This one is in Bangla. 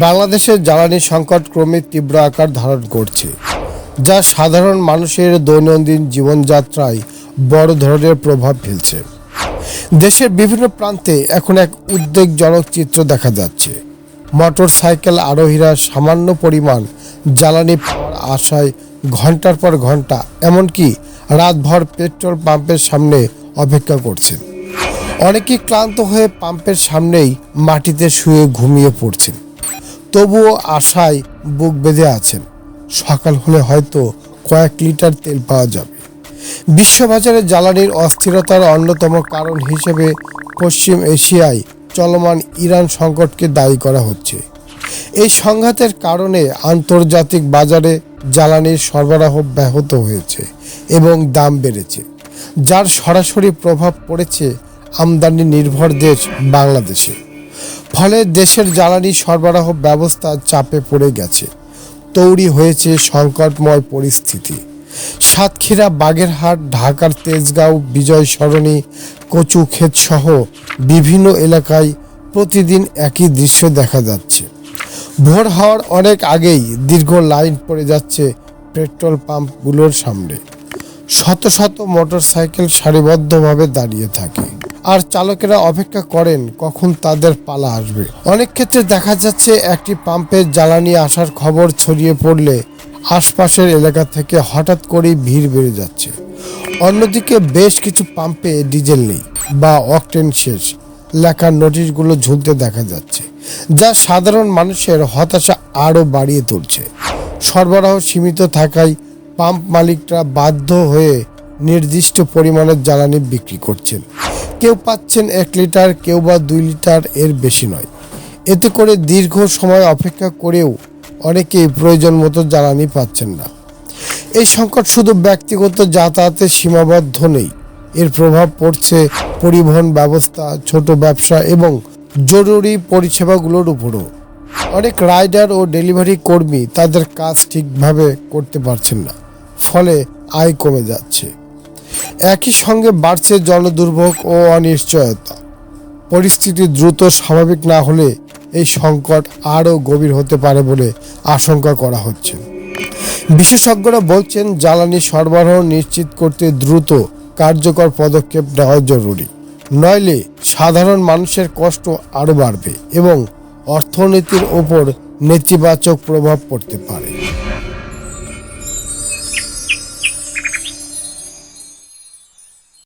বাংলাদেশের জ্বালানি সংকট ক্রমে তীব্র আকার ধারণ করছে, যা সাধারণ মানুষের দৈনন্দিন জীবনযাত্রায় বড় ধরনের প্রভাব ফেলছে। দেশের বিভিন্ন প্রান্তে এখন এক উদ্বেগজনক চিত্র দেখা যাচ্ছে। মোটর সাইকেল আরোহীরা সামান্য পরিমাণ জ্বালানি পাওয়ার আশায় ঘন্টার পর ঘন্টা, এমনকি রাতভর পেট্রোল পাম্পের সামনে অপেক্ষা করছেন। অনেকেই ক্লান্ত হয়ে পাম্পের সামনেই মাটিতে শুয়ে ঘুমিয়ে পড়ছেন, তবুও আশায় বুক বেঁধে আছেন। সকাল হলে হয়তো কয়েক লিটার তেল পাওয়া যাবে। বিশ্ববাজারে জ্বালানির অস্থিরতার অন্যতম কারণ হিসেবে পশ্চিম এশিয়ায় চলমান ইরান সংকটকে দায়ী করা হচ্ছে। এই সংঘাতের কারণে আন্তর্জাতিক বাজারে জ্বালানির সরবরাহ ব্যাহত হয়েছে এবং দাম বেড়েছে, যার সরাসরি প্রভাব পড়েছে আমদানি নির্ভর দেশ বাংলাদেশে। ফলে দেশের জ্বালানি সরবরাহ ব্যবস্থা চাপে পড়ে গেছে। তৈরি হয়েছে সংকটময় পরিস্থিতি। সাতক্ষীরা, বাগেরহাট, ঢাকার তেজগাঁও, বিজয় সরণি, কচুক্ষেত সহ বিভিন্ন এলাকায় প্রতিদিন একই দৃশ্য দেখা যাচ্ছে। ভোর হওয়ার অনেক আগেই দীর্ঘ লাইন পড়ে যাচ্ছে পেট্রোল পাম্পগুলোর সামনে। শত শত মোটরসাইকেল সারিবদ্ধভাবে দাঁড়িয়ে থাকে, আর চালকেরা অপেক্ষা করেন কখন তাদের পালা আসবে। অনেক ক্ষেত্রে দেখা যাচ্ছে একটি পাম্পে জ্বালানি আসার খবর ছড়িয়ে পড়লে আশপাশের এলাকা থেকে হঠাৎ করেই ভিড় বেড়ে যাচ্ছে। অন্যদিকে বেশ কিছু পাম্পে ডিজেল নেই বা অকটেন শেষ লেখার নোটিশগুলো ঝুলতে দেখা যাচ্ছে, যা সাধারণ মানুষের হতাশা আরও বাড়িয়ে তুলছে। সরবরাহ সীমিত থাকায় পাম্প মালিকরা বাধ্য হয়ে নির্দিষ্ট পরিমাণের জ্বালানি বিক্রি করছেন। কেউ পাচ্ছেন 1 লিটার, কেউ বা 2 লিটার, এর বেশি নয়। এতে করে দীর্ঘ সময় অপেক্ষা করেও অনেকেই প্রয়োজন মতো জ্বালানি পাচ্ছেন না। এই সংকট শুধু ব্যক্তিগত যাতায়াতে সীমাবদ্ধ নেই, এর প্রভাব পড়ছে পরিবহন ব্যবস্থা, ছোট ব্যবসা এবং জরুরি পরিষেবাগুলোর উপরও। অনেক রাইডার ও ডেলিভারি কর্মী তাদের কাজ ঠিকভাবে করতে পারছেন না, ফলে আয় কমে যাচ্ছে। একই সঙ্গে বাড়ছে জনদুর্ভোগ ও অনিশ্চয়তা। পরিস্থিতি দ্রুত স্বাভাবিক না হলে এই সংকট আরও গভীর হতে পারে বলে আশঙ্কা করা হচ্ছে। বিশেষজ্ঞরা বলছেন, জ্বালানি সরবরাহ নিশ্চিত করতে দ্রুত কার্যকর পদক্ষেপ নেওয়া জরুরি, নইলে সাধারণ মানুষের কষ্ট আরও বাড়বে এবং অর্থনীতির ওপর নেতিবাচক প্রভাব পড়তে পারে।